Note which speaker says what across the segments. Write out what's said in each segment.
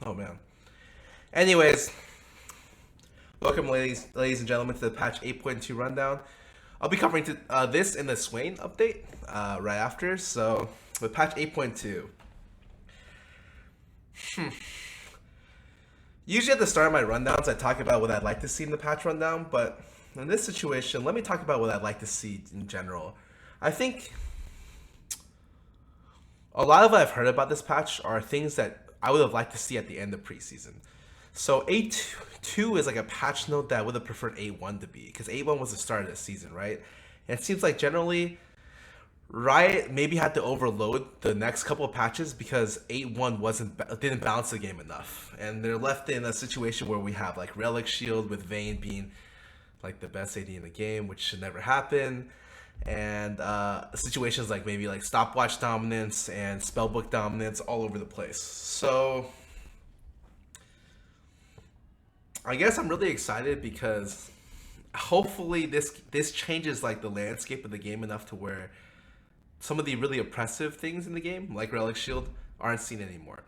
Speaker 1: Oh man. Anyways, welcome, ladies and gentlemen, to the patch 8.2 rundown. I'll be covering this in the Swain update right after. So, with patch 8.2, usually at the start of my rundowns, I talk about what I'd like to see in the patch rundown. But in this situation, let me talk about what I'd like to see in general. I think a lot of what I've heard about this patch are things that I would have liked to see at the end of preseason. So A2 is like a patch note that I would have preferred A1 to be, because A1 was the start of the season, right? And it seems like generally Riot maybe had to overload the next couple of patches because 8-1 didn't balance the game enough, and they're left in a situation where we have like Relic Shield with Vayne being like the best AD in the game, which should never happen, and situations like maybe like stopwatch dominance and spellbook dominance all over the place. So I guess I'm really excited because hopefully this changes like the landscape of the game enough to where some of the really oppressive things in the game, like Relic Shield, aren't seen anymore.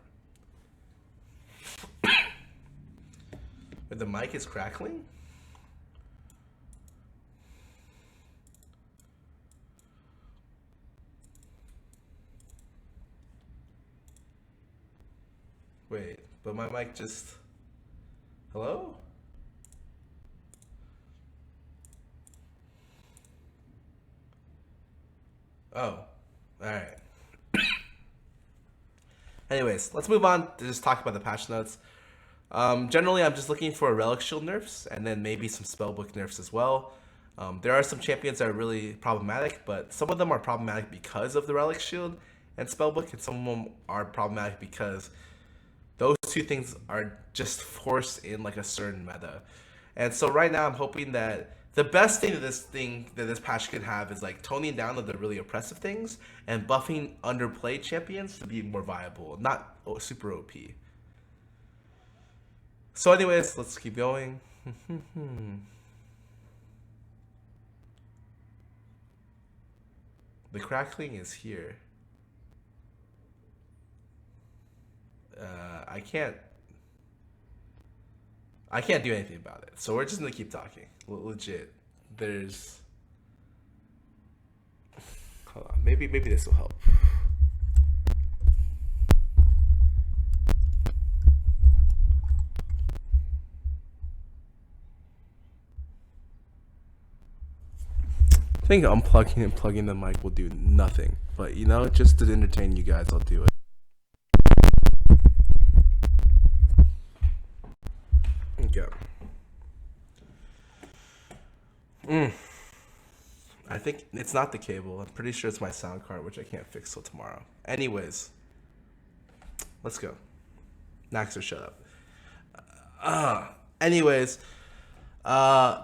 Speaker 1: But the mic is crackling? Wait, but my mic just... Hello? Oh, alright. Anyways, let's move on to just talk about the patch notes. Generally, I'm just looking for Relic Shield nerfs and then maybe some Spellbook nerfs as well. There are some champions that are really problematic, but some of them are problematic because of the Relic Shield and Spellbook, and some of them are problematic because those two things are just forced in like a certain meta. And so right now I'm hoping that the best thing that this patch can have is like toning down of the really oppressive things and buffing underplayed champions to be more viable, not super OP. So anyways, let's keep going. The crackling is here. I can't do anything about it. So we're just gonna keep talking. Legit. There's hold on. Maybe this will help. I think unplugging and plugging the mic will do nothing. But you know, just to entertain you guys, I'll do it. Okay. I think it's not the cable. I'm pretty sure it's my sound card, which I can't fix till tomorrow. Anyways, let's go. Naxer, shut up. Anyways, uh,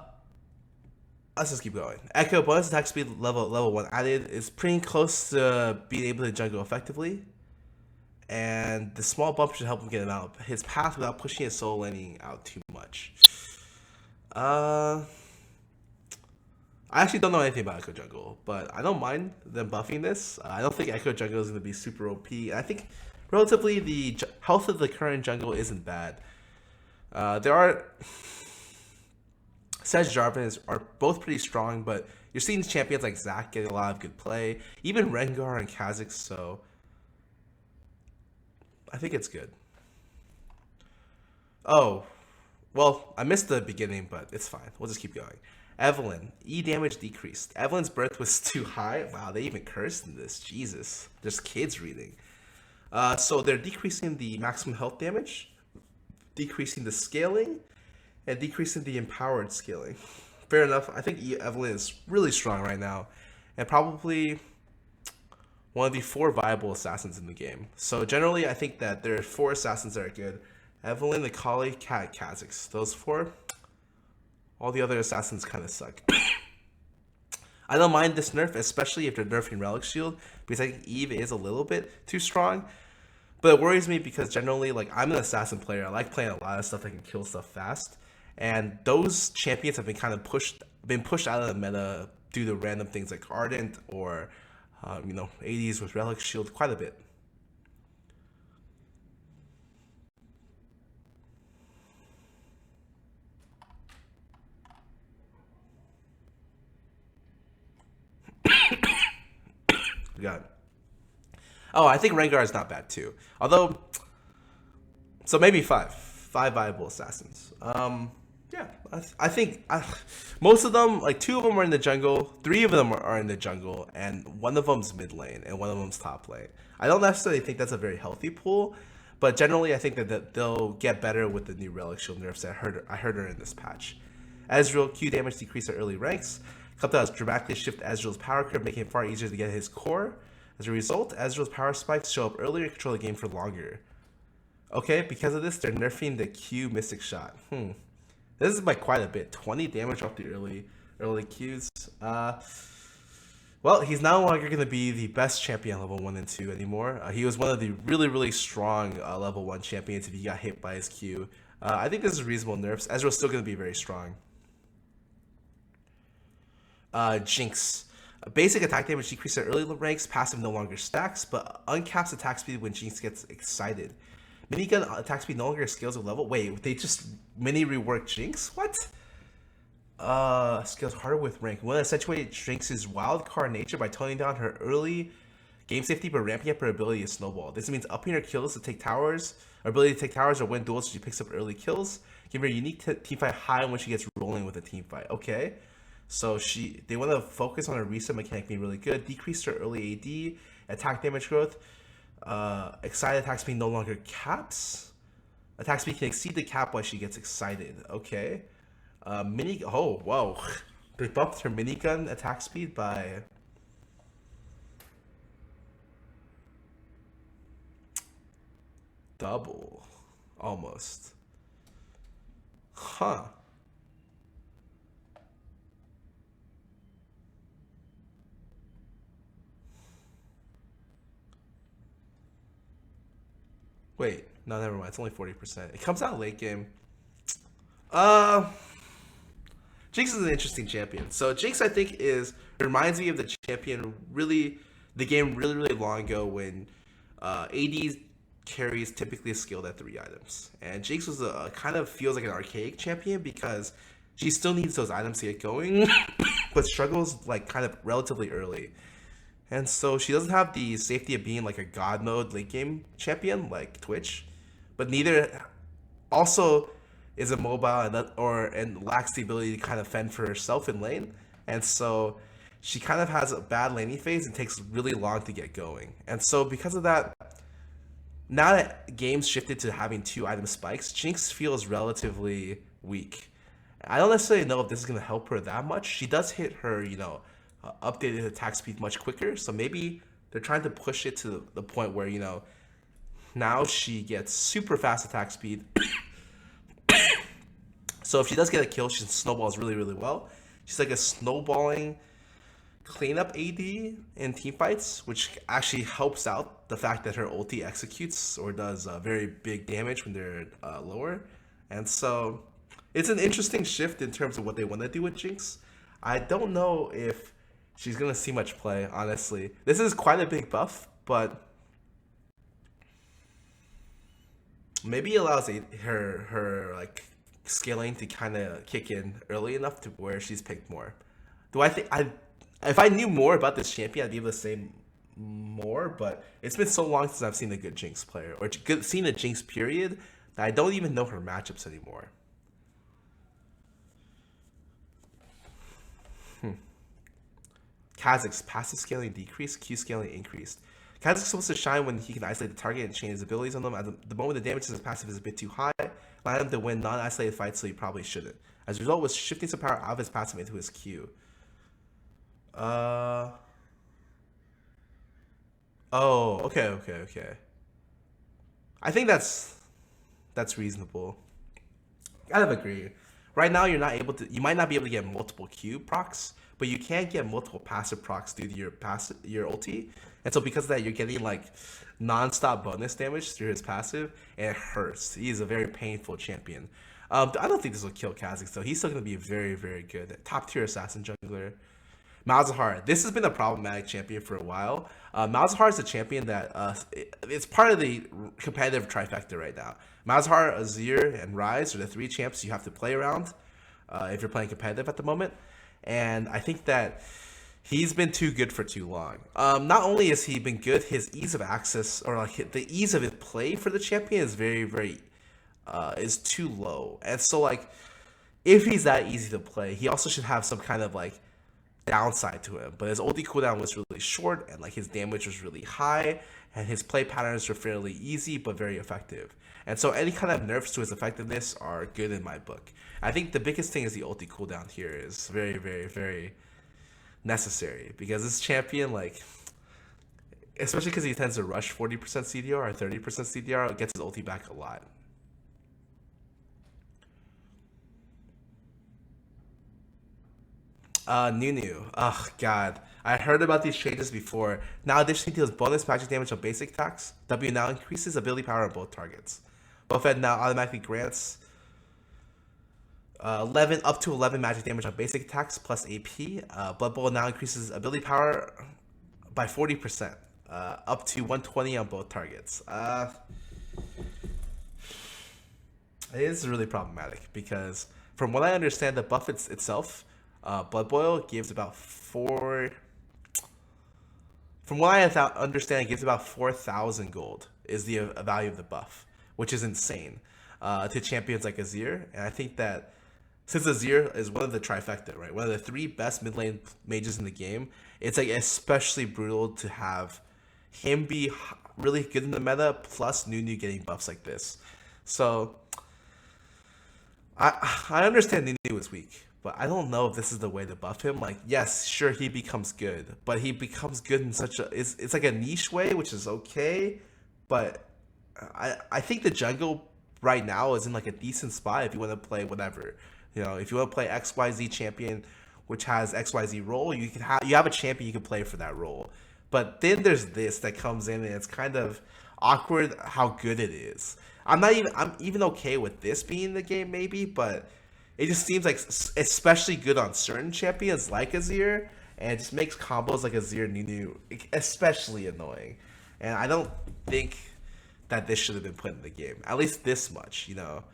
Speaker 1: let's just keep going. Echo bonus attack speed level 1 added is pretty close to being able to jungle effectively, and the small bump should help him get him out his path without pushing his soul laning out too much. I actually don't know anything about Echo Jungle, but I don't mind them buffing this. I don't think Echo Jungle is going to be super OP. I think relatively the health of the current jungle isn't bad. There are... Sej Jarvan are both pretty strong, but you're seeing champions like Zac getting a lot of good play. Even Rengar and Kha'Zix, so... I think it's good. Oh, well, I missed the beginning, but it's fine. We'll just keep going. Evelynn, E damage decreased. Evelyn's birth was too high. Wow, they even cursed in this. Jesus, there's kids reading. So they're decreasing the maximum health damage, decreasing the scaling, and decreasing the empowered scaling. Fair enough. I think Evelynn is really strong right now, and probably one of the 4 viable assassins in the game. So generally, I think that there are 4 assassins that are good. Evelynn, the Kali, Cat, Kha'Zix. Those 4. All the other assassins kind of suck. I don't mind this nerf, especially if they're nerfing Relic Shield, because I think Eve is a little bit too strong. But it worries me because generally, like, I'm an assassin player. I like playing a lot of stuff that can kill stuff fast. And those champions have been kind of pushed out of the meta due to random things like Ardent or, ADs with Relic Shield quite a bit. We got. Oh, I think Rengar is not bad too. Although, so maybe five viable assassins. Yeah, I think most of them, like two of them are in the jungle, three of them are in the jungle, and one of them's mid lane and one of them's top lane. I don't necessarily think that's a very healthy pool, but generally I think that they'll get better with the new relic shield nerfs that I heard her in this patch. Ezreal Q damage decrease at early ranks. Klepta has dramatically shifted Ezreal's power curve, making it far easier to get his core. As a result, Ezreal's power spikes show up earlier and control the game for longer. Okay, because of this, they're nerfing the Q Mystic Shot. This is by quite a bit. 20 damage off the early Qs. Well, he's no longer going to be the best champion level 1 and 2 anymore. He was one of the really strong level 1 champions if he got hit by his Q. I think this is reasonable nerfs. Ezreal's still going to be very strong. Jinx. Basic attack damage decrease at early ranks. Passive no longer stacks, but uncaps attack speed when Jinx gets excited. Minigun attack speed no longer scales with level. Wait, they just mini rework Jinx? What? Scales harder with rank. One accentuate Jinx's wild card nature by toning down her early game safety but ramping up her ability to snowball. This means upping her kills to take towers, her ability to take towers or win duels so she picks up early kills. Give her a unique teamfight high when she gets rolling with a teamfight. Okay. So they want to focus on her reset mechanic being really good. Decrease her early AD, attack damage growth. Excited attack speed no longer caps. Attack speed can exceed the cap while she gets excited. Okay. Oh, whoa. They buffed her minigun attack speed by double. Almost. Huh. Wait, no, never mind. It's only 40%. It comes out late game. Jinx is an interesting champion. So Jinx, I think, reminds me of the champion the game really long ago when AD carries typically scaled at 3 items, and Jinx was kind of feels like an archaic champion because she still needs those items to get going, but struggles like kind of relatively early. And so she doesn't have the safety of being like a god mode late game champion like Twitch, but neither also is immobile and lacks the ability to kind of fend for herself in lane. And so she kind of has a bad laning phase and takes really long to get going. And so because of that, now that games shifted to having 2 item spikes, Jinx feels relatively weak. I don't necessarily know if this is going to help her that much. She does hit her, updated attack speed much quicker, so maybe they're trying to push it to the point where now she gets super fast attack speed. So if she does get a kill, she snowballs really well. She's like a snowballing cleanup AD in teamfights, which actually helps out the fact that her ulti executes or does very big damage when they're lower. And so it's an interesting shift in terms of what they want to do with Jinx. I don't know if she's going to see much play, honestly. This is quite a big buff, but maybe it allows her like scaling to kind of kick in early enough to where she's picked more. If I knew more about this champion, I'd be able to say more, but it's been so long since I've seen a good Jinx player or seen a Jinx period that I don't even know her matchups anymore. Kha'Zix's passive scaling decreased, Q scaling increased. Kha'Zix is supposed to shine when he can isolate the target and change his abilities on them. At the moment, the damage to his passive is a bit too high. Allow him to win non-isolated fights, so he probably shouldn't. As a result, was shifting some power out of his passive into his Q. Oh, okay. I think that's reasonable. Kind of agree. Right now, you might not be able to get multiple Q procs, but you can get multiple passive procs due to your ulti. And so because of that, you're getting like non-stop bonus damage through his passive, and it hurts. He is a very painful champion. I don't think this will kill Kha'Zix though. He's still going to be very good. Top tier assassin jungler. Malzahar. This has been a problematic champion for a while. Malzahar is a champion that it's part of the competitive trifecta right now. Malzahar, Azir, and Ryze are the 3 champs you have to play around if you're playing competitive at the moment. And I think that He's been too good for too long. Not only has he been good, his ease of access or like the ease of his play for the champion is very is too low. And so like if he's that easy to play, he also should have some kind of like downside to him. But his ulti cooldown was really short and like his damage was really high and his play patterns were fairly easy but very effective. And so any kind of nerfs to his effectiveness are good in my book. I think the biggest thing is the ulti cooldown here is very necessary because this champion, like, especially because he tends to rush 40% CDR or 30% CDR, it gets his ulti back a lot. Nunu. Oh god. I heard about these changes before. Now additionally deals bonus magic damage on basic attacks. W now increases ability power on both targets. Buffet now automatically grants 11 up to 11 magic damage on basic attacks plus AP. Blood Bowl now increases ability power by 40%, up to 120 on both targets. It is really problematic because, from what I understand, the buff itself, Blood Boil gives about four. From what I understand, it gives about 4,000 gold is the value of the buff, which is insane to champions like Azir. And I think that since Azir is one of the trifecta, right, one of the three best mid lane mages in the game, it's like especially brutal to have him be really good in the meta plus Nunu getting buffs like this. So I understand Nunu is weak, but I don't know if this is the way to buff him. Like, yes, sure, he becomes good, but he becomes good in such a it's like a niche way, which is okay. But I think the jungle right now is in like a decent spot if you want to play whatever. You know, if you want to play XYZ champion, which has XYZ role, you have a champion you can play for that role. But then there's this that comes in and it's kind of awkward how good it is. I'm even okay with this being the game maybe, but it just seems like especially good on certain champions like Azir, and it just makes combos like Azir Nunu especially annoying. And I don't think that this should have been put in the game. At least this much, you know.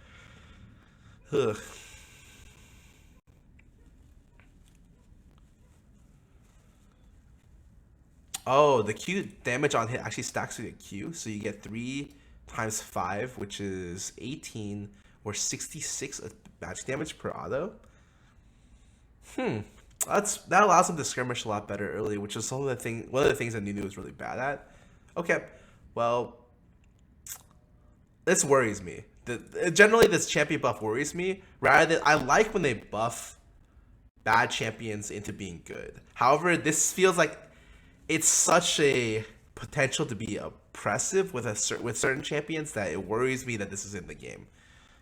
Speaker 1: Ugh. Oh, the Q damage on hit actually stacks with a Q, so you get 3 times 5, which is 18 or 66 magic damage per auto. That allows him to skirmish a lot better early, which is one of the things that Nunu was really bad at. Okay, well, this worries me. Generally, this champion buff worries me. Rather than I like when they buff bad champions into being good. However, this feels like it's such a potential to be oppressive with certain champions that it worries me that this is in the game.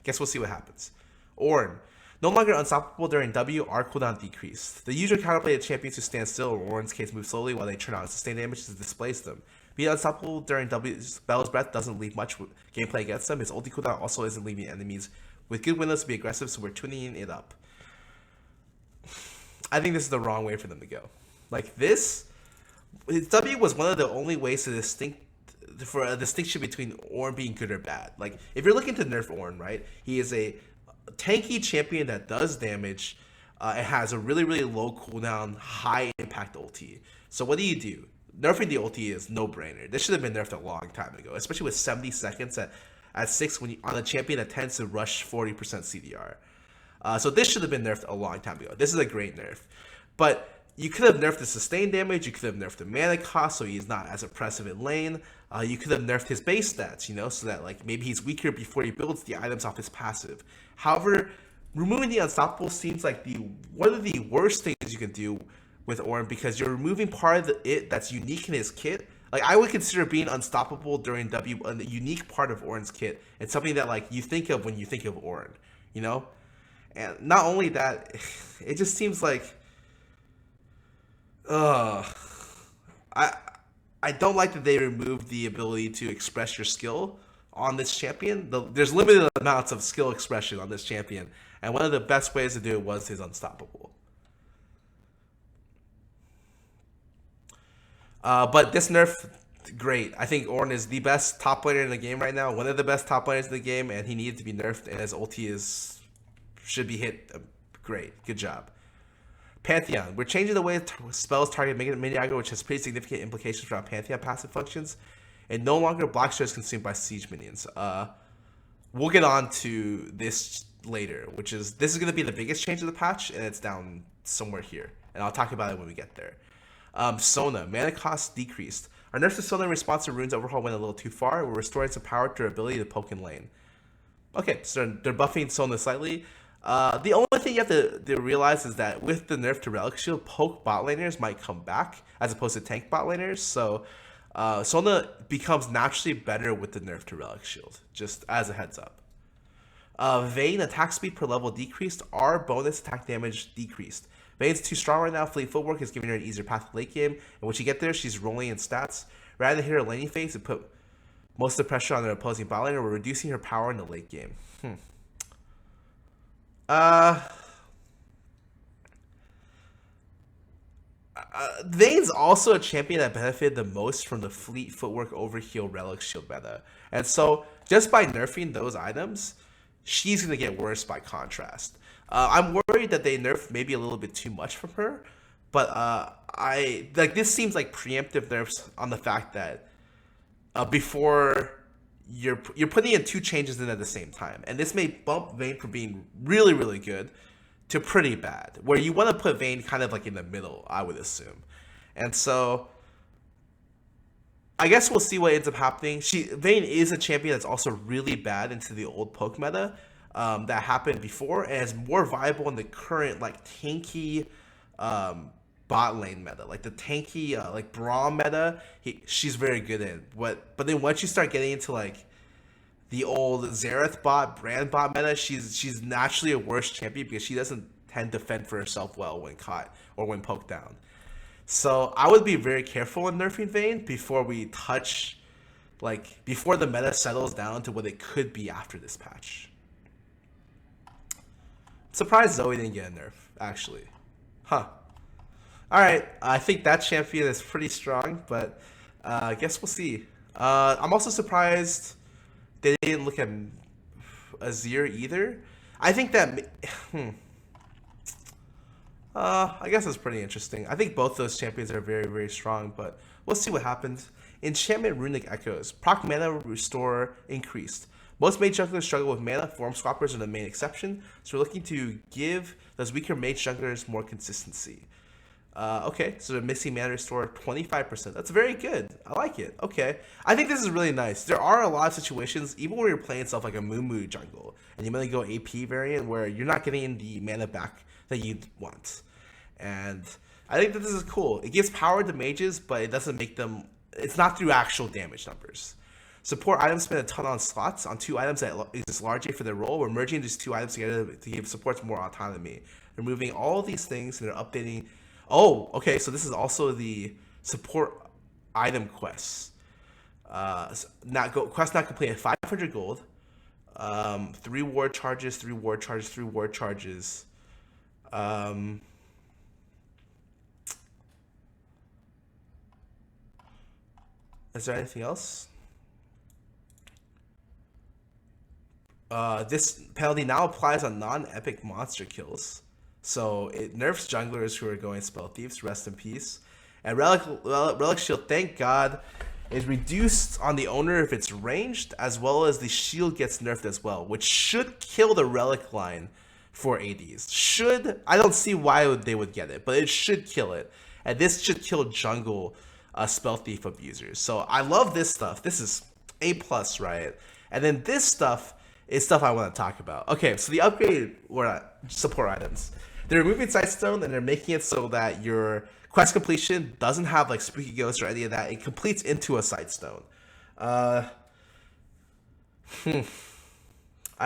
Speaker 1: Guess we'll see what happens. Ornn. No longer unstoppable during W, R cooldown decreased. The user counterplay champions who stand still or Ornn's case move slowly while they turn on sustained damage to displace them. Being unstoppable during W's Bell's Breath doesn't leave much gameplay against them. His ulti cooldown also isn't leaving enemies with good windows to be aggressive, so we're tuning it up. I think this is the wrong way for them to go. Like this, W was one of the only ways to for a distinction between Ornn being good or bad. Like, if you're looking to nerf Ornn, right, he is a tanky champion that does damage. It has a really low cooldown, high impact ulti. So what do? Nerfing the ulti is no brainer. This should have been nerfed a long time ago, especially with 70 seconds at 6 on a champion that tends to rush 40% CDR. So this should have been nerfed a long time ago. This is a great nerf, but you could have nerfed the sustained damage. You could have nerfed the mana cost, so he's not as oppressive in lane. You could have nerfed his base stats, you know, so that like maybe he's weaker before he builds the items off his passive. However, removing the unstoppable seems like one of the worst things you can do with Ornn because you're removing part of it that's unique in his kit. Like, I would consider being unstoppable during W a unique part of Ornn's kit. It's something that like you think of when you think of Ornn, you know. And not only that, it just seems like, I don't like that they removed the ability to express your skill on this champion. There's limited amounts of skill expression on this champion, and one of the best ways to do it was his unstoppable. But this nerf, great. I think Ornn is the best top laner in the game right now, one of the best top laners in the game, and he needed to be nerfed, and his ulti should be hit. Great, good job. Pantheon. We're changing the way spells target mini aggro, which has pretty significant implications around Pantheon passive functions. And no longer block shares consumed by siege minions. We'll get on to this later, which is this is going to be the biggest change of the patch, and it's down somewhere here. And I'll talk about it when we get there. Sona, mana cost decreased. Our nerfs to Sona in response to Rune's overhaul went a little too far. We're restoring some power durability to poke in lane. Okay, so they're buffing Sona slightly. The only thing you have to realize is that with the nerf to Relic Shield, poke bot laners might come back as opposed to tank bot laners. So Sona becomes naturally better with the nerf to Relic Shield, just as a heads up. Vayne, attack speed per level decreased. Our bonus attack damage decreased. Vayne's too strong right now. Fleet Footwork is giving her an easier path to late game. And when she gets there, she's rolling in stats. Rather than hit her laning phase and put most of the pressure on their opposing bot laner, we're reducing her power in the late game. Vayne's also a champion that benefited the most from the Fleet Footwork Overheal Relic Shield meta. And so, just by nerfing those items, she's going to get worse by contrast. I'm worried that they nerf maybe a little bit too much from her, but this seems like preemptive nerfs on the fact that before you're putting in two changes in at the same time, and this may bump Vayne from being really, really good to pretty bad, where you want to put Vayne kind of like in the middle, I would assume. And so I guess we'll see what ends up happening. Vayne is a champion that's also really bad into the old poke meta that happened before, and is more viable in the current like tanky bot lane meta, like the tanky like Braum meta. She's very good in. But then once you start getting into like the old Xerath bot, Brand bot meta, she's naturally a worse champion because she doesn't tend to fend for herself well when caught or when poked down. So I would be very careful in nerfing Vayne before we touch, like, before the meta settles down to what it could be after this patch. Surprised Zoe didn't get a nerf, actually. Huh. Alright, I think that champion is pretty strong, but I guess we'll see. I'm also surprised they didn't look at Azir either. I think that... I guess it's pretty interesting. I think both those champions are very, very strong, but we'll see what happens. Enchantment Runic Echoes. Proc mana restore increased. Most mage junglers struggle with mana. Form swappers are the main exception, so we're looking to give those weaker mage junglers more consistency. Okay, so the missing mana restore 25%. That's very good. I like it. Okay. I think this is really nice. There are a lot of situations, even when you're playing stuff like a Moo jungle, and you might go AP variant where you're not getting the mana back that you want. And I think that this is cool. It gives power to mages, but it doesn't make them... It's not through actual damage numbers. Support items spend a ton on slots on two items that exist largely for their role. We're merging these two items together to give supports more autonomy. Removing all of these things and they're updating... Oh, okay, so this is also the support item quests. Quest not completed, 500 gold. 3 ward charges, 3 ward charges, 3 ward charges. Is there anything else? This penalty now applies on non-epic monster kills. So it nerfs junglers who are going spell thieves, rest in peace. And Relic Shield, thank God, is reduced on the owner if it's ranged, as well as the shield gets nerfed as well, which should kill the Relic line for ADs. I don't see why they would get it, but it should kill it. And this should kill jungle spell thief abusers. So I love this stuff. This is A+, right? And then this stuff is stuff I want to talk about. Okay, so the upgraded support items. They're removing Sightstone and they're making it so that your quest completion doesn't have like Spooky Ghost or any of that. It completes into a Sightstone. I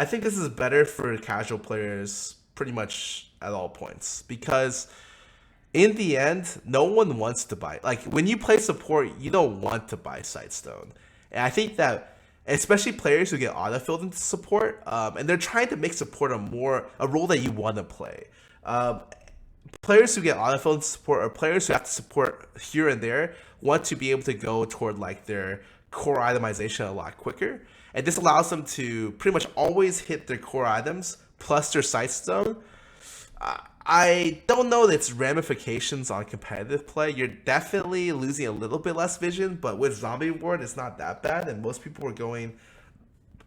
Speaker 1: think this is better for casual players pretty much at all points, because in the end, no one wants to buy. Like, when you play support, you don't want to buy Sightstone. And I think that, especially players who get auto-filled into support, and they're trying to make support a role that you want to play. Players who get auto-filled into support, or players who have to support here and there, want to be able to go toward like their core itemization a lot quicker. And this allows them to pretty much always hit their core items plus their Sightstone. I don't know its ramifications on competitive play. You're definitely losing a little bit less vision, but with Zombie Ward, it's not that bad, and most people were going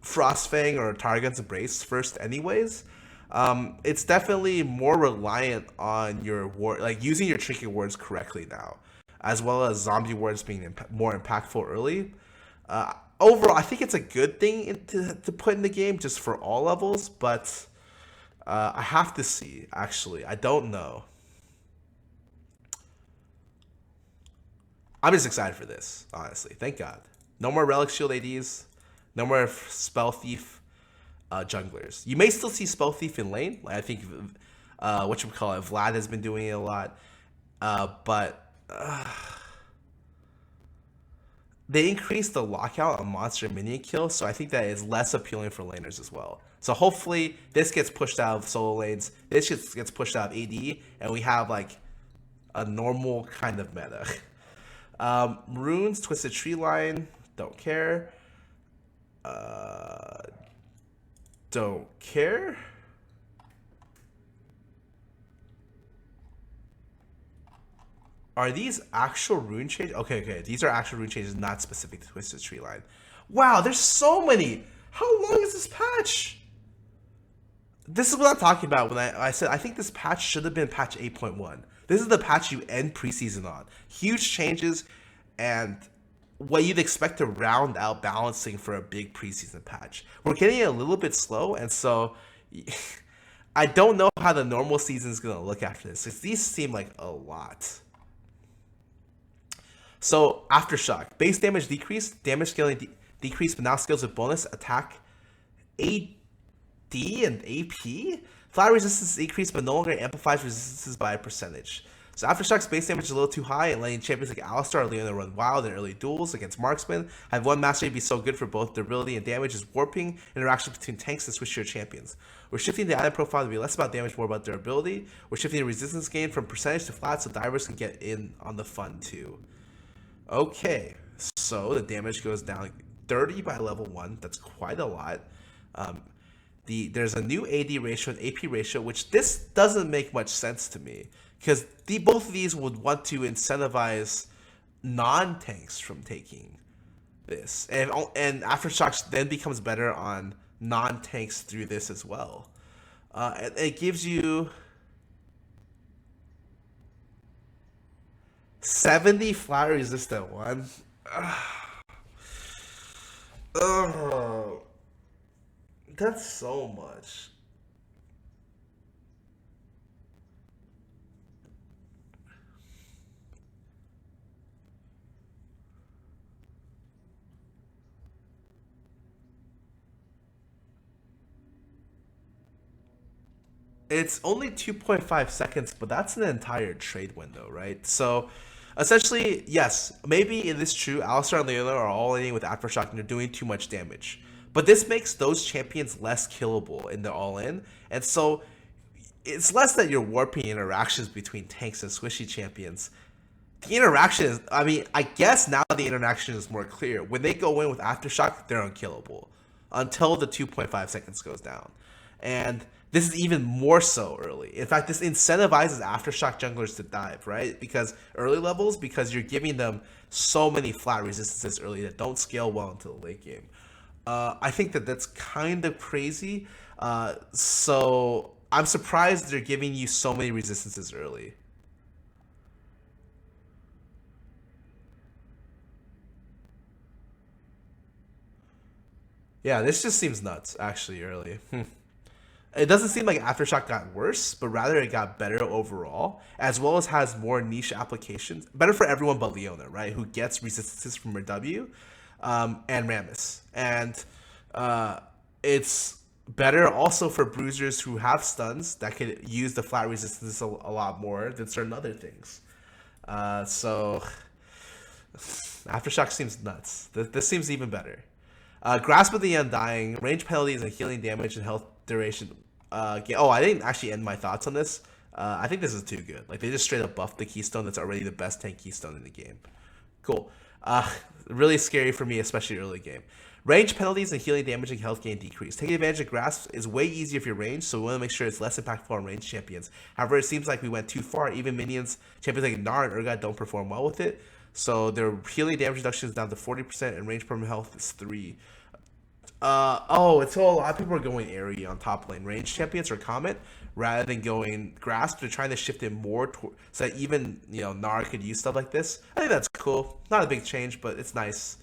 Speaker 1: Frostfang or Targon's Embrace first, anyways. It's definitely more reliant on your ward, like using your trinket wards correctly now, as well as zombie wards being more impactful early. Overall, I think it's a good thing to put in the game just for all levels, but I have to see. Actually, I don't know. I'm just excited for this, honestly. Thank God. No more Relic Shield ADs. No more Spell Thief junglers. You may still see Spell Thief in lane. Like, I think what you call it, Vlad has been doing it a lot, but they increased the lockout on monster minion kills, so I think that is less appealing for laners as well. So hopefully this gets pushed out of solo lanes. This gets pushed out of AD, and we have like a normal kind of meta. Runes, Twisted Tree Line, don't care. Don't care. Are these actual rune changes? Okay. These are actual rune changes, not specific to Twisted Tree Line. Wow, there's so many. How long is this patch? This is what I'm talking about when I said I think this patch should have been patch 8.1. This is the patch you end preseason on. Huge changes and what you'd expect to round out balancing for a big preseason patch. We're getting it a little bit slow, and so I don't know how the normal season is going to look after this. These seem like a lot. So, Aftershock. Base damage decreased, damage scaling decreased, but now scales with bonus, attack, AD, and AP? Flat resistance decreased, but no longer amplifies resistances by a percentage. So Aftershock's base damage is a little too high, and letting champions like Alistar or Leona run wild in early duels against marksmen. Have one mastery be so good for both durability and damage is warping interactions between tanks and switch-tier champions. We're shifting the item profile to be less about damage, more about durability. We're shifting the resistance gain from percentage to flat so divers can get in on the fun too. Okay, so the damage goes down 30 by level 1. That's quite a lot. There's a new AD ratio and AP ratio, which this doesn't make much sense to me because both of these would want to incentivize non-tanks from taking this, and Aftershock then becomes better on non-tanks through this as well. It gives you 70 flat resistant one. Oh, that's so much. It's only 2.5 seconds, but that's an entire trade window, right? So essentially, yes, maybe it is true. Alistar and Leona are all in with Aftershock and they're doing too much damage. But this makes those champions less killable in the all-in. And so it's less that you're warping interactions between tanks and squishy champions. The interaction is, I mean, I guess now the interaction is more clear. When they go in with Aftershock, they're unkillable until the 2.5 seconds goes down. And this is even more so early. In fact, this incentivizes Aftershock junglers to dive, right? Because early levels, because you're giving them so many flat resistances early that don't scale well into the late game. I think that's kind of crazy. So I'm surprised they're giving you so many resistances early. Yeah, this just seems nuts, actually, early. It doesn't seem like Aftershock got worse, but rather it got better overall, as well as has more niche applications. Better for everyone but Leona, right? Who gets resistances from her W, and Rammus. And it's better also for bruisers who have stuns that could use the flat resistance a lot more than certain other things. So Aftershock seems nuts. This seems even better. Grasp of the Undying, range penalties and healing damage and health duration. I didn't actually end my thoughts on this. I think this is too good. Like, they just straight up buffed the Keystone that's already the best tank Keystone in the game. Cool. Really scary for me, especially early game. Range penalties and healing damage and health gain decrease. Taking advantage of grasp is way easier if you're ranged, so we want to make sure it's less impactful on ranged champions. However, it seems like we went too far. Even minions, champions like Gnar and Urgot don't perform well with it. So their healing damage reduction is down to 40% and range permanent health is 3. So a lot of people are going Airy on top lane. Ranged champions or Comet rather than going Grasp. They're trying to shift it more so that even, Gnar could use stuff like this. I think that's cool. Not a big change, but it's nice.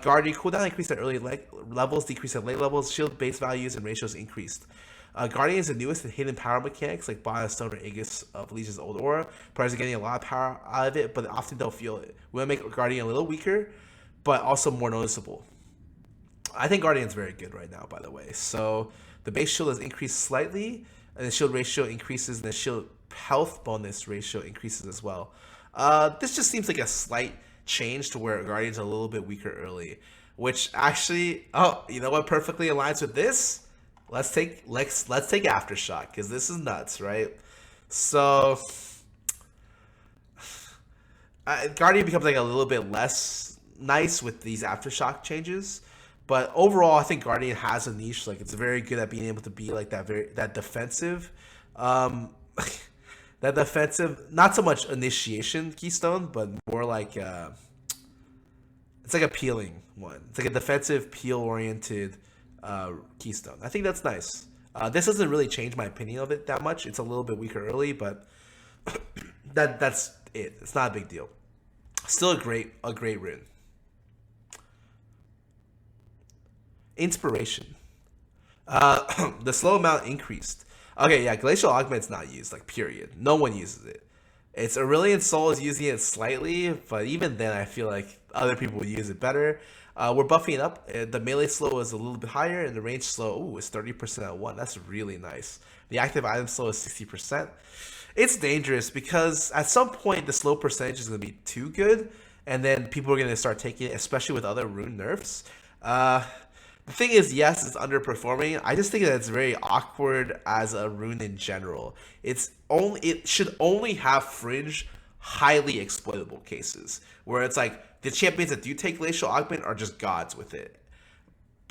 Speaker 1: Guardian cooldown increased at early levels, decreased at late levels. Shield base values and ratios increased. Guardian is the newest and hidden power mechanics like Bile Stone or Aegis of Legion's old aura. Players are getting a lot of power out of it, but often don't feel it. We want to make Guardian a little weaker, but also more noticeable. I think Guardian's very good right now, by the way. So the base shield has increased slightly, and the shield ratio increases, and the shield health bonus ratio increases as well. This just seems like a slight change to where Guardian's a little bit weaker early, which actually, you know what perfectly aligns with this? Let's take Aftershock, because this is nuts, right? So Guardian becomes like a little bit less nice with these Aftershock changes, but overall I think Guardian has a niche. Like, it's very good at being able to be like that defensive that defensive, not so much initiation keystone, but more like it's like a peeling one. It's like a defensive peel oriented keystone. I think that's nice. This doesn't really change my opinion of it that much. It's a little bit weaker early, but that's it. It's not a big deal. Still a great rune. Inspiration. The slow amount increased. Okay, yeah, Glacial Augment's not used, like, period. No one uses it. It's Aurelion Soul is using it slightly, but even then I feel like other people would use it better. We're buffing it up. The melee slow is a little bit higher, and the range slow, is 30% at 1. That's really nice. The active item slow is 60%. It's dangerous because at some point the slow percentage is going to be too good, and then people are going to start taking it, especially with other rune nerfs. The thing is, yes, it's underperforming. I just think that it's very awkward as a rune in general. It should only have fringe, highly exploitable cases where it's like the champions that do take Glacial Augment are just gods with it.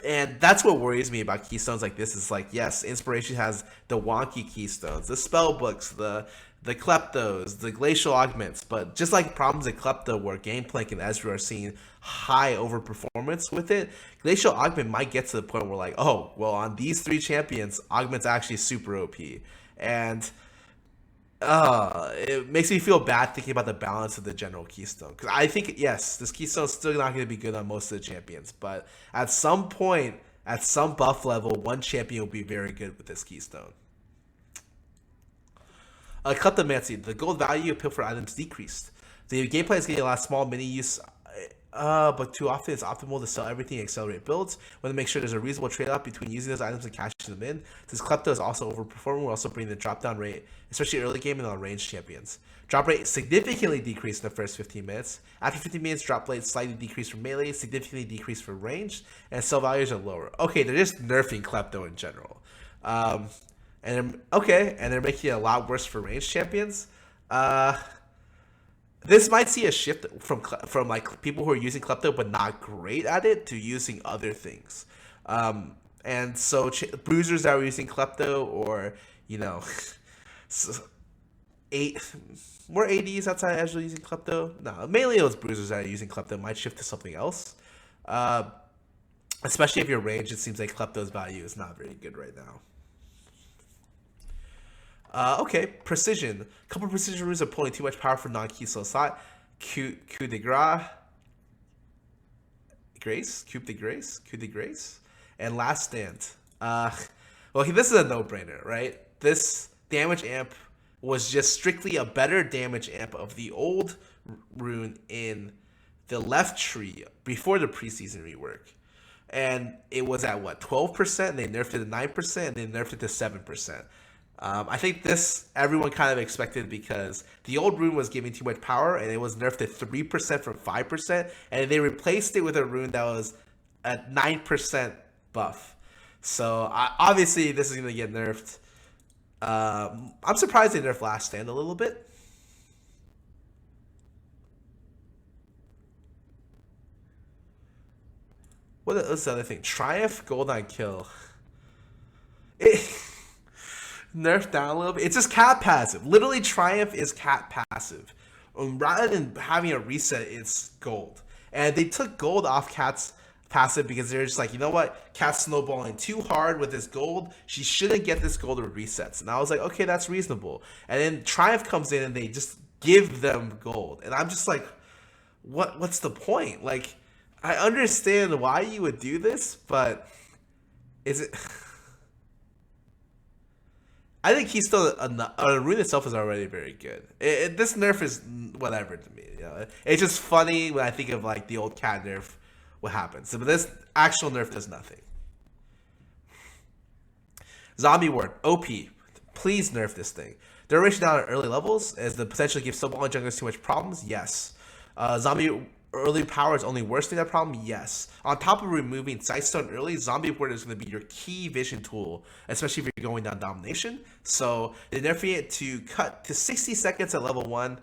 Speaker 1: And that's what worries me about keystones like this. Is like, yes, Inspiration has the wonky keystones, the spell books, the Kleptos, the Glacial Augments, but just like problems at Klepto where Gangplank and Ezreal are seeing high overperformance with it, Glacial Augment might get to the point where like, oh, well, on these 3 champions, Augment's actually super OP. And it makes me feel bad thinking about the balance of the general keystone. Because I think, yes, this keystone's still not going to be good on most of the champions, but at some point, at some buff level, one champion will be very good with this keystone. Kleptomancy. The gold value of pilfer items decreased. The gameplay is getting a lot of small mini use, but too often it's optimal to sell everything and accelerate builds. We want to make sure there's a reasonable trade-off between using those items and cashing them in. Since Klepto is also overperforming, we're also bringing the drop-down rate, especially early game and on ranged champions. Drop rate significantly decreased in the first 15 minutes. After 15 minutes, drop rate slightly decreased for melee, significantly decreased for ranged, and sell values are lower. Okay, they're just nerfing Klepto in general. And they're making it a lot worse for ranged champions. This might see a shift from like people who are using Klepto but not great at it to using other things. And so bruisers that were using Klepto, or more ADs outside Ezreal using Klepto. No, mainly those bruisers that are using Klepto might shift to something else. Especially if you're ranged, it seems like Klepto's value is not very good right now. Precision. A couple of precision runes are pulling too much power for non-keystone slot. Coup de Grace, and Last Stand. This is a no-brainer, right? This damage amp was just strictly a better damage amp of the old rune in the left tree before the preseason rework. And it was at, 12%? They nerfed it to 9%, and they nerfed it to 7%. I think this everyone kind of expected because the old rune was giving too much power and it was nerfed to 3% from 5%, and they replaced it with a rune that was at 9% buff. So obviously this is going to get nerfed. I'm surprised they nerfed Last Stand a little bit. What's the other thing? Triumph, gold on kill. It, nerf down a little bit. It's just cat passive. Literally, Triumph is cat passive. Rather than having a reset, it's gold. And they took gold off cat's passive because they're just like, you know what? Cat's snowballing too hard with this gold. She shouldn't get this gold with resets. And I was like, okay, that's reasonable. And then Triumph comes in and they just give them gold. And I'm just like, what's the point? Like, I understand why you would do this, but is it... I think he's still rune itself is already very good. This nerf is whatever to me. You know? It's just funny when I think of like the old cat nerf, what happens. But this actual nerf does nothing. Zombie ward OP. Please nerf this thing. Duration down at early levels as the potential gives snowballing junglers too much problems. Yes. Zombie early power is only worsening that problem? Yes. On top of removing Sightstone early, Zombie Ward is going to be your key vision tool, especially if you're going down Domination. So they're nerfing it to cut to 60 seconds at level 1.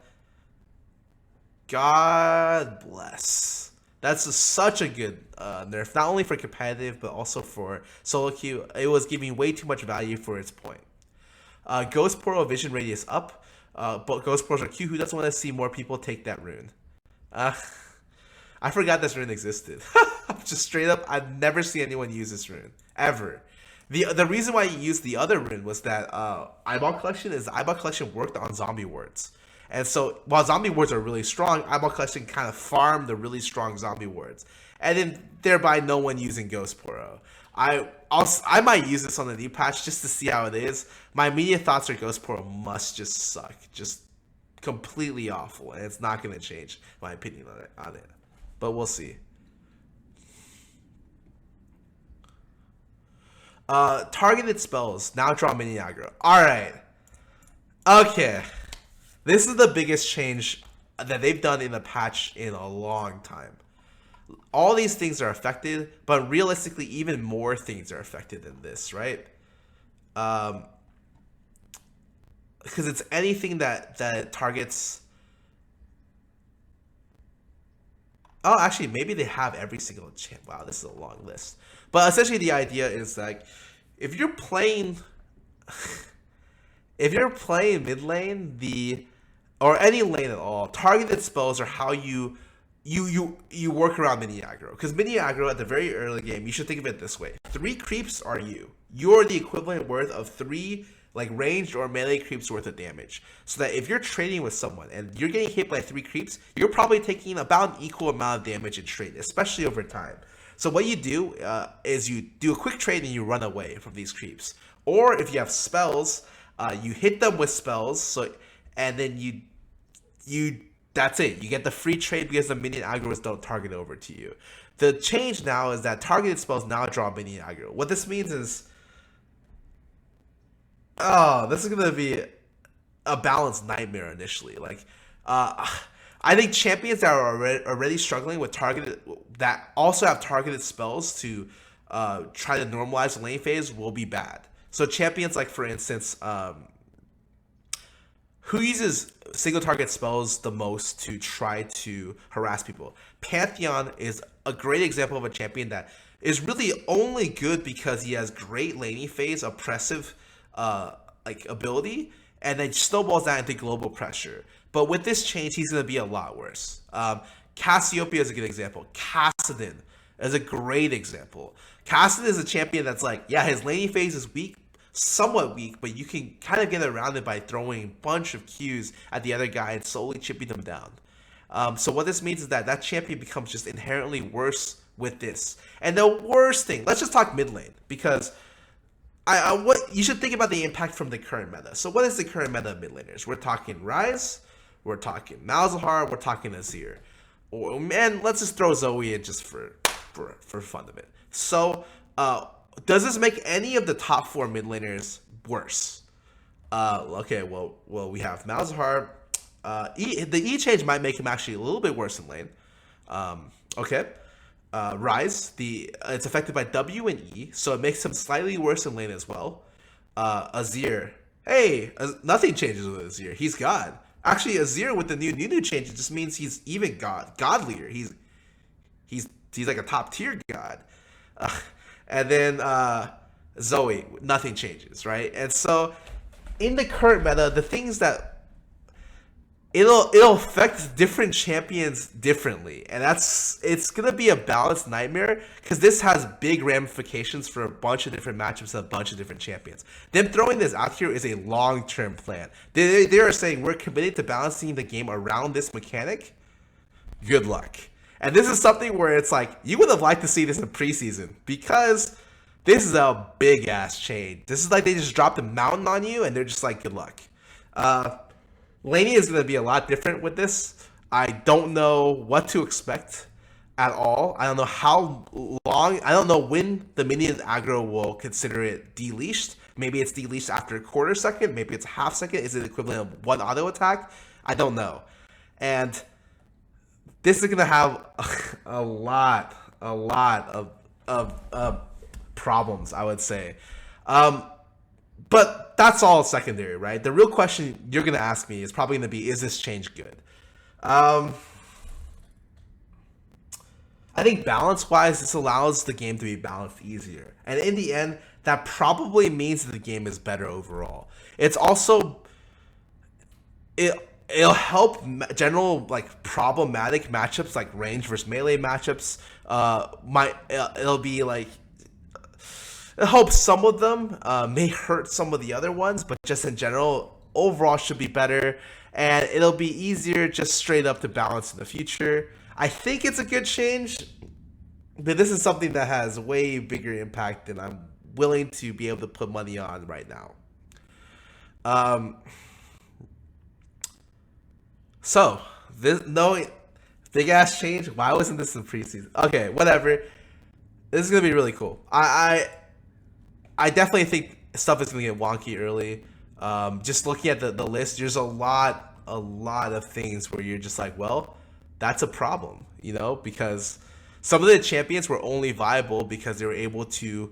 Speaker 1: God bless. That's such a good nerf, not only for competitive, but also for solo queue. It was giving way too much value for its point. Ghost Portal vision radius up, but Ghost Portals are Q. Who doesn't want to see more people take that rune? I forgot this rune existed. Just straight up, I've never seen anyone use this rune ever. The reason why you used the other rune was that Eyeball Collection worked on zombie wards, and so while zombie wards are really strong, Eyeball Collection kind of farmed the really strong zombie wards, and then thereby no one using Ghost Portal. I might use this on the new patch just to see how it is. My immediate thoughts are Ghost Portal must just suck, just completely awful, and it's not going to change my opinion on it. But we'll see. Targeted spells now draw mini aggro. Alright. Okay. This is the biggest change that they've done in the patch in a long time. All these things are affected, but realistically, even more things are affected than this, right? Because it's anything that targets... Oh, actually, maybe they have every single champ. Wow, this is a long list. But essentially, the idea is like, if you're playing mid lane, or any lane at all, targeted spells are how you work around mini aggro. Because mini aggro at the very early game, you should think of it this way: 3 creeps are you. You're the equivalent worth of 3 like ranged or melee creeps worth of damage. So that if you're trading with someone and you're getting hit by 3 creeps, you're probably taking about an equal amount of damage in trade, especially over time. So what you do is you do a quick trade and you run away from these creeps. Or if you have spells, you hit them with spells, and then you that's it. You get the free trade because the minion aggroists don't target over to you. The change now is that targeted spells now draw minion aggro. What this means is, oh, this is gonna be a balanced nightmare initially. Like, I think champions that are already struggling with that also have targeted spells to try to normalize the lane phase will be bad. So champions like, for instance, who uses single target spells the most to try to harass people? Pantheon is a great example of a champion that is really only good because he has great laning phase, oppressive like ability, and then snowballs that into global pressure. But with this change, he's going to be a lot worse. Cassiopeia is a good example. Kassadin is a great example. Kassadin is a champion that's like, yeah, his laning phase is weak, somewhat weak, but you can kind of get around it by throwing a bunch of Qs at the other guy and slowly chipping them down. So what this means is that champion becomes just inherently worse with this. And the worst thing, let's just talk mid lane, because what you should think about the impact from the current meta. So what is the current meta of mid laners? We're talking Ryze, we're talking Malzahar, we're talking Azir. And let's just throw Zoe in just for fun of it. So does this make any of the top 4 mid laners worse? Okay, well we have Malzahar. The E change might make him actually a little bit worse in lane. Okay. Ryze, it's affected by W and E, so it makes him slightly worse in lane as well. Azir, hey, nothing changes with Azir. He's God. Actually, Azir with the new change, it just means he's even godlier. He's He's like a top tier god. Uh, and then Zoe, nothing changes, right? And so in the current meta, the things that it'll affect different champions differently, and it's gonna be a balanced nightmare because this has big ramifications for a bunch of different matchups and a bunch of different champions. Them throwing this out here is a long-term plan. They are saying we're committed to balancing the game around this mechanic. Good luck. And this is something where it's like you would have liked to see this in preseason because this is a big ass change. This is like they just dropped a mountain on you and they're just like good luck. Laney is going to be a lot different with this. I don't know what to expect at all. I don't know how long. I don't know when the minion aggro will consider it deleashed. Maybe it's deleashed after a quarter second. Maybe it's a half second. Is it equivalent of one auto attack? I don't know. And this is going to have a lot of problems, I would say. But that's all secondary, right? The real question you're going to ask me is probably going to be, is this change good? I think balance-wise, this allows the game to be balanced easier. And in the end, that probably means that the game is better overall. It's also... It'll help general like problematic matchups like range versus melee matchups. It'll be like... It helps some of them, may hurt some of the other ones, but just in general, overall should be better, and it'll be easier just straight up to balance in the future. I think it's a good change, but this is something that has way bigger impact than I'm willing to be able to put money on right now. So, this big ass change. Why wasn't this in preseason? Okay, whatever. This is gonna be really cool. I definitely think stuff is going to get wonky early. Just looking at the list, there's a lot of things where you're just like, well, that's a problem, you know, because some of the champions were only viable because they were able to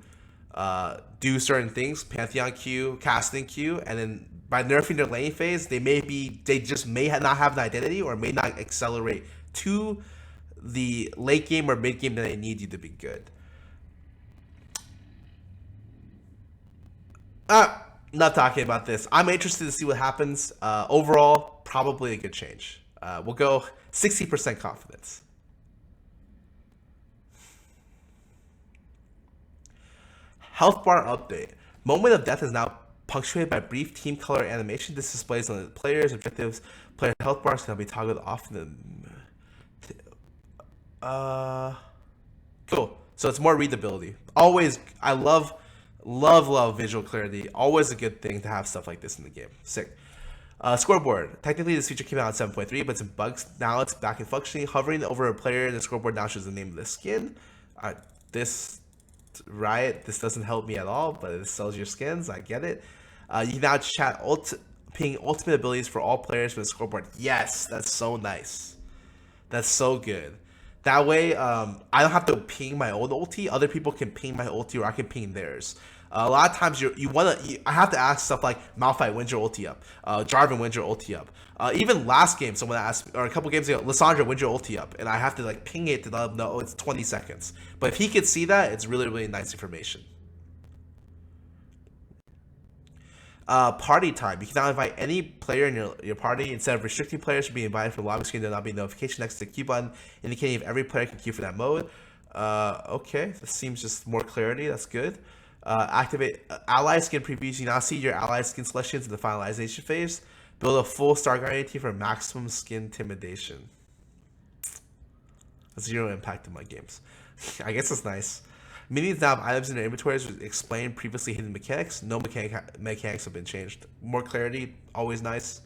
Speaker 1: do certain things, Pantheon Q, casting Q, and then by nerfing their lane phase, they just may not have an identity or may not accelerate to the late game or mid game that they need you to be good. Not talking about this. I'm interested to see what happens. Overall, probably a good change. We'll go 60% confidence. Health bar update. Moment of death is now punctuated by brief team color animation. This displays on the player's objectives. Player health bars can be toggled off in the... Cool. So it's more readability. Always, I love visual clarity. Always a good thing to have stuff like this in the game. Sick. Scoreboard. Technically, this feature came out in 7.3, but it's in bugs. Now it's back in functioning. Hovering over a player, the scoreboard now shows the name of the skin. This doesn't help me at all, but it sells your skins. I get it. You can now chat ping ultimate abilities for all players with the scoreboard. Yes, that's so nice. That's so good. That way, I don't have to ping my own ulti. Other people can ping my ulti, or I can ping theirs. A lot of times, I have to ask stuff like Malphite, when's your ulti up? Jarvan, when's your ulti up? Even last game, someone asked, or a couple games ago, Lissandra, when's your ulti up? And I have to like ping it to let them know it's 20 seconds. But if he could see that, it's really, really nice information. Party time. You can now invite any player in your party. Instead of restricting players from being invited from the lobby screen, there will now be a notification next to the Q button indicating if every player can queue for that mode. Okay, this seems just more clarity. That's good. Activate ally skin previews. You now see your ally skin selections in the finalization phase. Build a full Star Guardian team for maximum skin intimidation. Zero impact in my games. I guess that's nice. Minions now have items in their inventories with explained previously hidden mechanics. No mechanics have been changed. More clarity, always nice.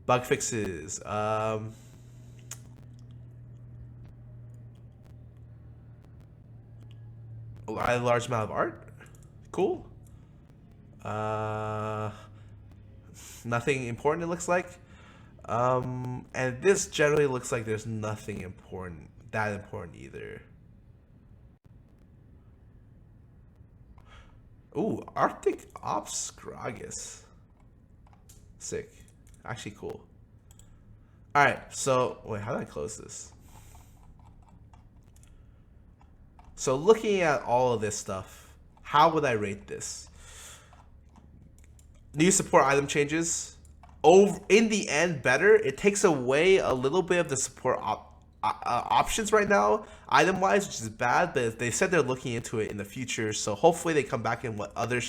Speaker 1: Bug fixes. A large amount of art. Cool. Nothing important, it looks like. And this generally looks like there's nothing that important either. Ooh, Arctic Ops Gragas. Sick. Actually cool. Alright, so wait, how do I close this? So looking at all of this stuff, how would I rate this? New support item changes. In the end, better. It takes away a little bit of the support options right now, item wise, which is bad. But they said they're looking into it in the future, so hopefully they come back in what other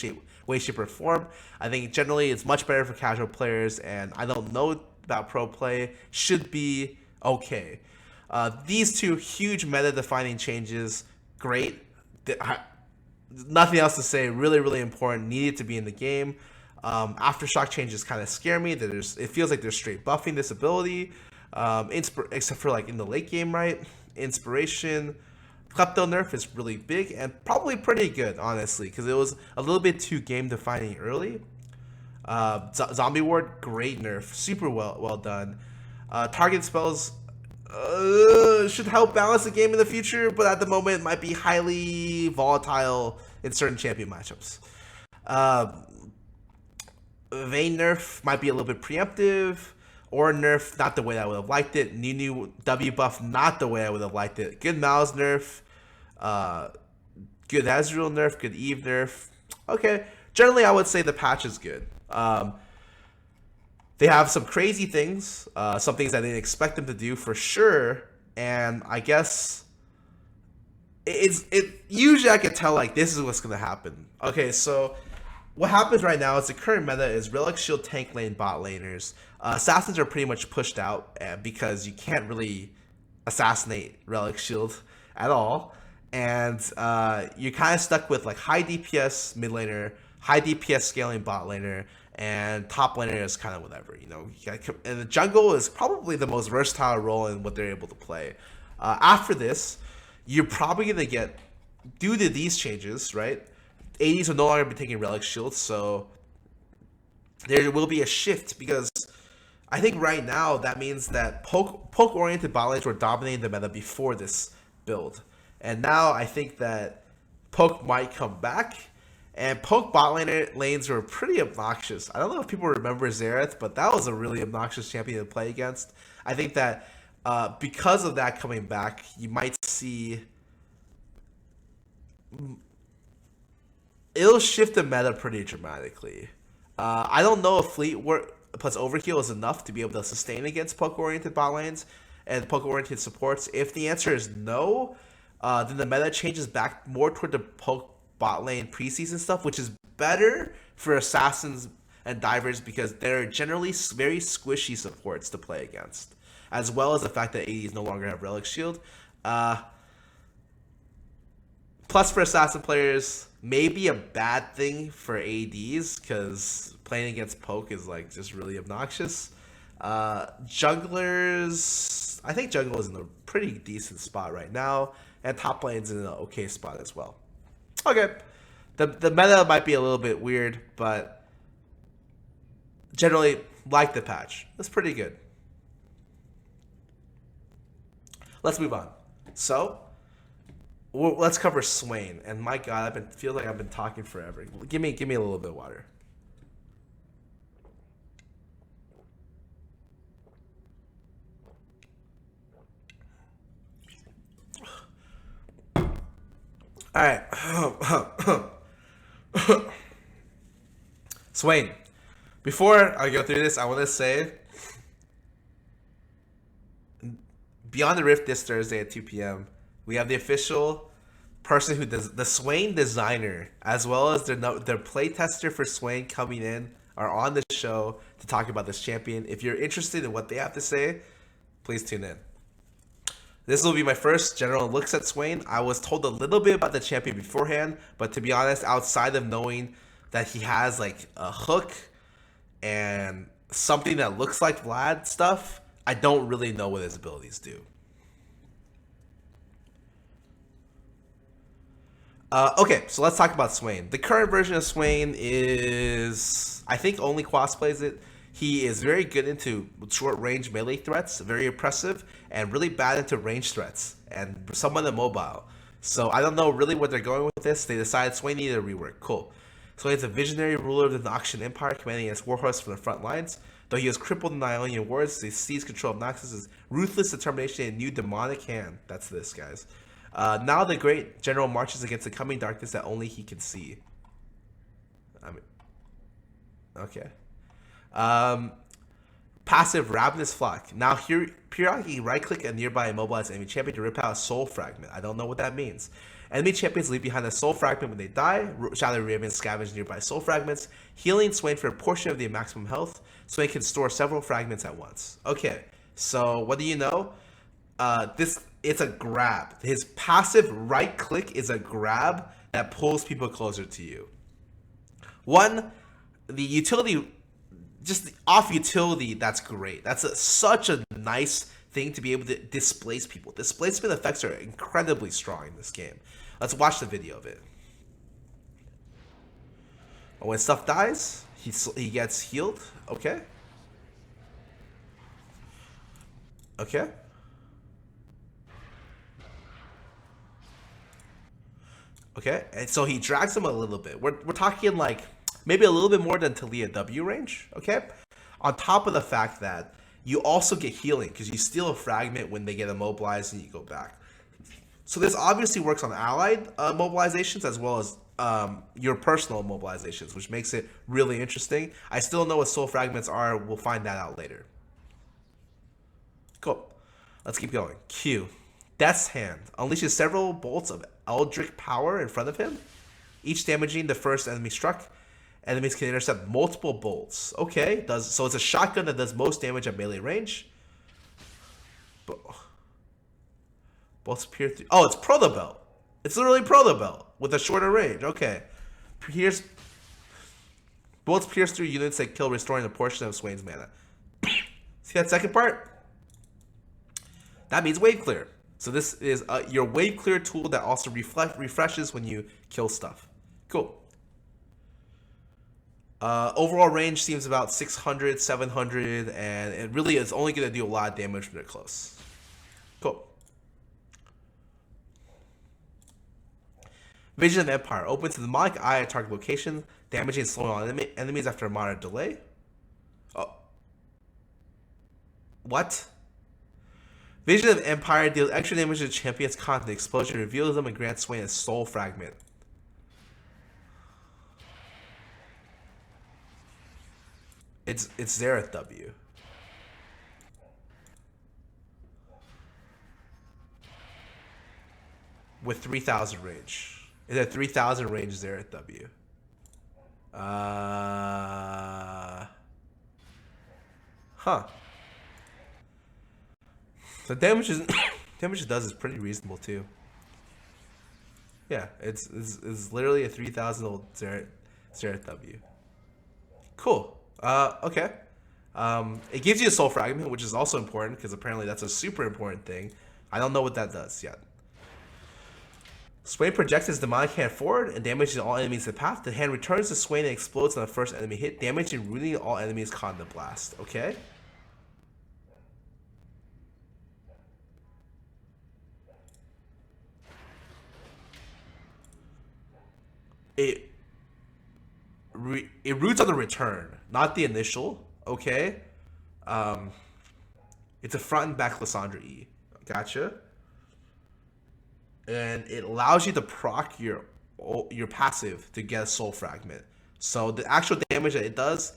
Speaker 1: way, shape, or form. I think generally it's much better for casual players, and I don't know about pro play. Should be okay. These two huge meta-defining changes, great. Nothing else to say. Really, really important. Needed to be in the game. Aftershock changes kind of scare me. It feels like they're straight buffing this ability, except for like in the late game, right? Inspiration, Klepto nerf is really big and probably pretty good, honestly, because it was a little bit too game defining early. Zombie Ward, great nerf, super well done. Target spells should help balance the game in the future, but at the moment might be highly volatile in certain champion matchups. Vayne nerf might be a little bit preemptive, or nerf not the way I would have liked it. New W buff not the way I would have liked it. Good Mal's nerf, good Ezreal nerf, good Eve nerf. Okay, generally I would say the patch is good. They have some crazy things, some things I didn't expect them to do for sure, and I guess it usually I could tell like this is what's gonna happen. Okay, so what happens right now is the current meta is Relic Shield tank lane bot laners. Assassins are pretty much pushed out because you can't really assassinate Relic Shield at all, and you're kind of stuck with like high DPS mid laner, high DPS scaling bot laner, and top laner is kind of whatever, you know. And the jungle is probably the most versatile role in what they're able to play. After this, you're probably gonna get, due to these changes, right? ADs will no longer be taking Relic Shields, so there will be a shift, because I think right now that means that poke-oriented bot lanes were dominating the meta before this build. And now I think that poke might come back, and poke bot lanes were pretty obnoxious. I don't know if people remember Xerath, but that was a really obnoxious champion to play against. I think that because of that coming back, you might see it'll shift the meta pretty dramatically. I don't know if Fleet plus Overkill is enough to be able to sustain against poke-oriented bot lanes and poke-oriented supports. If the answer is no, then the meta changes back more toward the poke bot lane preseason stuff, which is better for assassins and divers because they're generally very squishy supports to play against, as well as the fact that ADs no longer have Relic Shield. Plus, for assassin players, maybe a bad thing for ADs because playing against poke is like just really obnoxious. Junglers, I think jungle is in a pretty decent spot right now, and top lane's in an okay spot as well. Okay, the meta might be a little bit weird, but generally like the patch. That's pretty good. Let's move on. So let's cover Swain. And my God, feel like I've been talking forever. Give me a little bit of water. All right. Swain. Before I go through this, I want to say Beyond the Rift this Thursday at 2 p.m. we have the official person who does the Swain designer, as well as their playtester for Swain coming in, are on the show to talk about this champion. If you're interested in what they have to say, please tune in. This will be my first general looks at Swain. I was told a little bit about the champion beforehand, but to be honest, outside of knowing that he has like a hook and something that looks like Vlad stuff, I don't really know what his abilities do. Okay, so let's talk about Swain. The current version of Swain is, I think only Quas plays it. He is very good into short-range melee threats, very impressive, and really bad into range threats, and somewhat immobile. So I don't know really where they're going with this. They decided Swain needed a rework. Cool. Swain's a visionary ruler of the Noxian Empire, commanding his warhorse from the front lines. Though he was crippled in the Ionian Wars, he seized control of Noxus' ruthless determination and new demonic hand. That's this, guys. Now the great general marches against the coming darkness that only he can see. I mean, okay. Passive Ravenous Flock. Now here, periodically right-click a nearby immobilized enemy champion to rip out a soul fragment. I don't know what that means. Enemy champions leave behind a soul fragment when they die. Shadow Ravens scavenge nearby soul fragments. Healing Swain for a portion of the maximum health. Swain can store several fragments at once. Okay, so what do you know? It's a grab. His passive right-click is a grab that pulls people closer to you. One, the utility, just the off utility, that's great. That's such a nice thing to be able to displace people. Displacement effects are incredibly strong in this game. Let's watch the video of it. When stuff dies, he gets healed. Okay. Okay. Okay, and so he drags him a little bit. We're talking like maybe a little bit more than Talia W range, okay? On top of the fact that you also get healing because you steal a fragment when they get immobilized and you go back. So this obviously works on allied mobilizations as well as your personal mobilizations, which makes it really interesting. I still don't know what soul fragments are. We'll find that out later. Cool. Let's keep going. Q. Death's Hand unleashes several bolts of eldritch power in front of him, each damaging the first enemy struck. Enemies can intercept multiple bolts. Okay, so it's a shotgun that does most damage at melee range. Bolts pierce through. Oh, it's Proto Belt. It's literally Proto Belt with a shorter range. Okay, bolts pierce through units that kill, restoring a portion of Swain's mana. See that second part? That means wave clear. So this is your wave clear tool that also refreshes when you kill stuff. Cool. Overall range seems about 600, 700, and it really is only going to do a lot of damage when they're close. Cool. Vision of Empire. Open to the demonic eye at target location, damaging and slowing all enemies after a moderate delay. Oh. What? Vision of Empire deals extra damage to the champion's content. The explosion reveals them and grants Swain a soul fragment. It's Xerath W. With 3,000 range. It's a 3,000 range Xerath W. Huh. The damage it does is pretty reasonable too. Yeah, it's literally a 3,000 old Xerath W. Cool. Okay. It gives you a soul fragment, which is also important because apparently that's a super important thing. I don't know what that does yet. Swain projects his demonic hand forward and damages all enemies in the path. The hand returns to Swain and explodes on the first enemy hit, damaging and ruining all enemies caught in the blast. Okay. It roots on the return, not the initial. Okay. It's a front and back Lysandra E. Gotcha. And it allows you to proc your passive to get a soul fragment. So the actual damage that it does,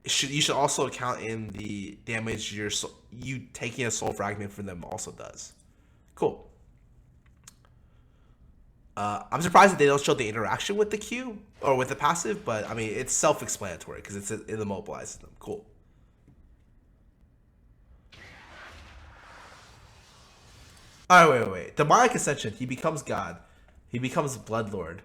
Speaker 1: you should also count in the damage you taking a soul fragment from them also does. Cool. I'm surprised that they don't show the interaction with the Q or with the passive, but I mean it's self-explanatory because it immobilizes them. Cool. Alright, wait. Demonic Ascension. He becomes God. He becomes Bloodlord.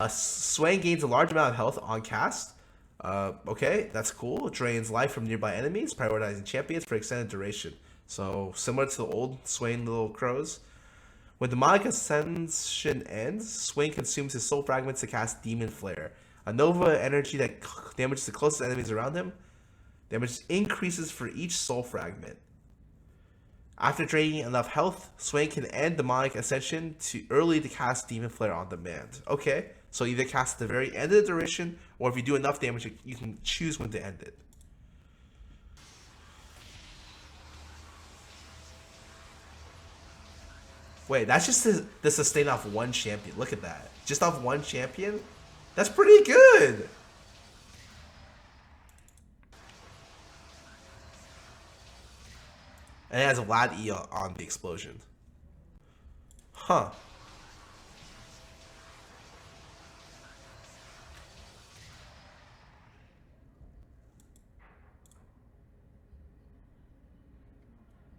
Speaker 1: Swain gains a large amount of health on cast. Okay, that's cool. Drains life from nearby enemies, prioritizing champions for extended duration. So similar to the old Swain little crows. When Demonic Ascension ends, Swain consumes his soul fragments to cast Demon Flare, a Nova energy that damages the closest enemies around him. Damage increases for each soul fragment. After draining enough health, Swain can end Demonic Ascension too early to cast Demon Flare on demand. Okay, so either cast at the very end of the duration, or if you do enough damage, you can choose when to end it. Wait, that's just the sustain off one champion. Look at that. Just off one champion? That's pretty good. And it has a Vlad E on the explosion. Huh.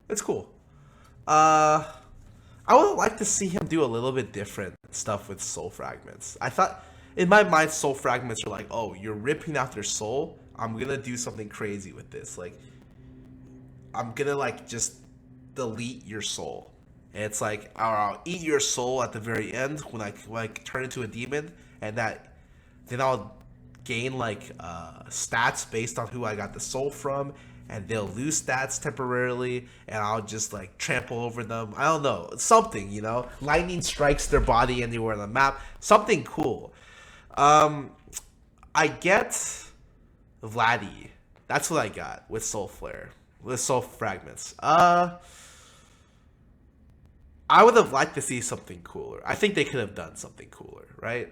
Speaker 1: It's cool. I would like to see him do a little bit different stuff with soul fragments. I thought, in my mind, soul fragments are like, oh, you're ripping out their soul. I'm gonna do something crazy with this. Like, I'm gonna like just delete your soul. And it's like, I'll eat your soul at the very end when I turn into a demon, and then I'll gain like stats based on who I got the soul from, and they'll lose stats temporarily, and I'll just like trample over them. I don't know, something, you know, lightning strikes their body anywhere on the map, something cool. I get Vladdy. That's what I got with Soul Flare, with Soul Fragments. I would have liked to see something cooler. I think they could have done something cooler, right?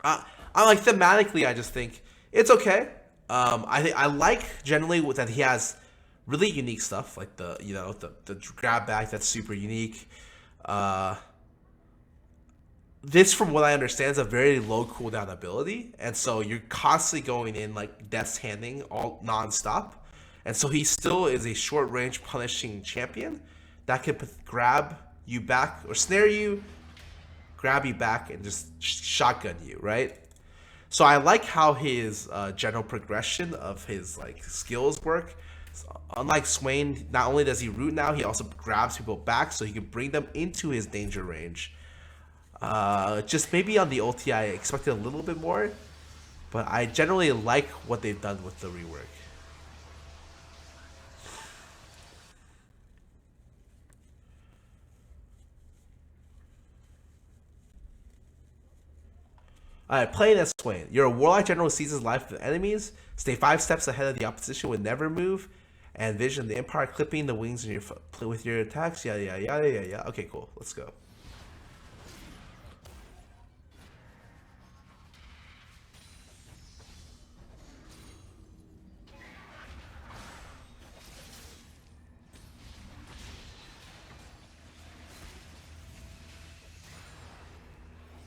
Speaker 1: I like thematically. I just think it's okay. I like generally that he has really unique stuff, like the grab back that's super unique. This, from what I understand, is a very low cooldown ability, and so you're constantly going in like Death's Handing all nonstop, and so he still is a short range punishing champion that can grab you back or snare you, grab you back, and just shotgun you, right? So I like how his general progression of his like skills work. So, unlike Swain, not only does he root now, he also grabs people back so he can bring them into his danger range. Just maybe on the ulti I expected a little bit more, but I generally like what they've done with the rework. Alright, playing as Swain. You're a warlock general who sees his life with enemies. Stay 5 steps ahead of the opposition would never move. And vision the Empire clipping the wings in your with your attacks. Yada yada yada yada yada. Okay, cool. Let's go.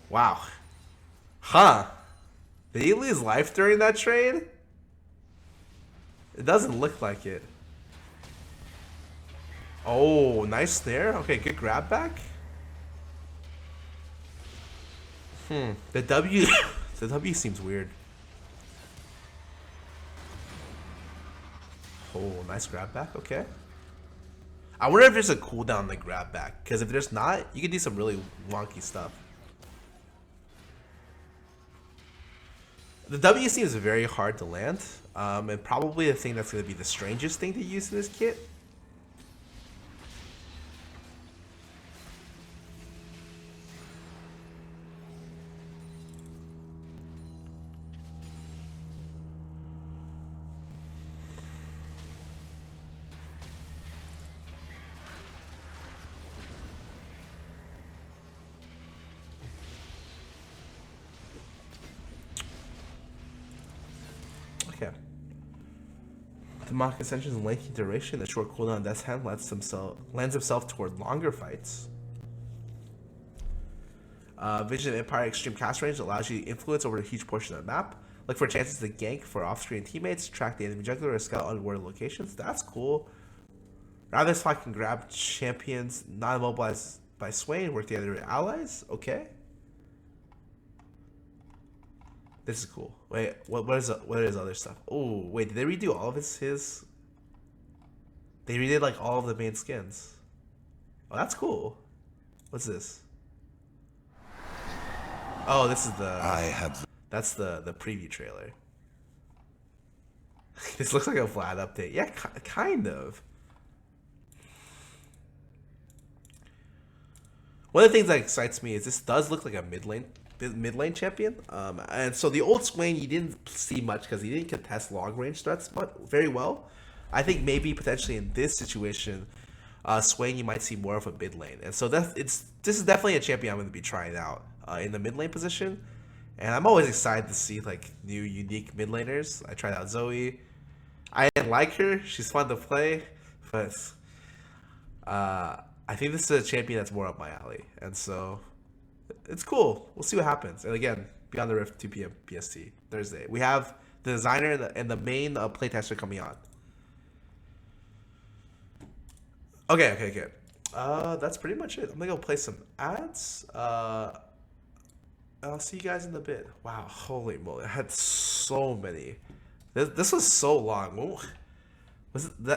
Speaker 1: Wow. Huh. Did he lose life during that trade? It doesn't look like it. Oh, nice snare. Okay, good grab back. The W the W seems weird. Oh, nice grab back. Okay. I wonder if there's a cooldown on the grab back, because if there's not, you can do some really wonky stuff. The W seems very hard to land, and probably the thing that's going to be the strangest thing to use in this kit. Okay. The mock Ascension's lengthy duration, the short cooldown Death's Hand lends himself toward longer fights. Vision Empire Extreme Cast Range allows you influence over a huge portion of the map. Look for chances to gank for off-screen teammates, track the enemy juggler, or scout unwarded locations. That's cool. Rather if I can grab champions not immobilized by Swain, work together with allies. Okay. This is cool. Wait, what is other stuff? Oh, wait, did they redo all of his? They redid like all of the main skins. Oh, that's cool. What's this? Oh, this is that's the preview trailer. This looks like a Vlad update. Yeah, kind of. One of the things that excites me is this does look like a mid lane champion. And so the old Swain, you didn't see much because he didn't contest long range threats very well. I think maybe potentially in this situation, Swain, you might see more of a mid lane, and so this is definitely a champion I'm going to be trying out in the mid lane position, and I'm always excited to see like new unique mid laners. I tried out Zoe. I didn't like her. She's fun to play, but I think this is a champion that's more up my alley, and so it's cool. We'll see what happens. And again, Beyond the Rift, 2 p.m. PST Thursday. We have the designer and the main playtester coming on. Okay. That's pretty much it. I'm gonna go play some ads. I'll see you guys in a bit. Wow, holy moly! I had so many. This was so long. Was it that?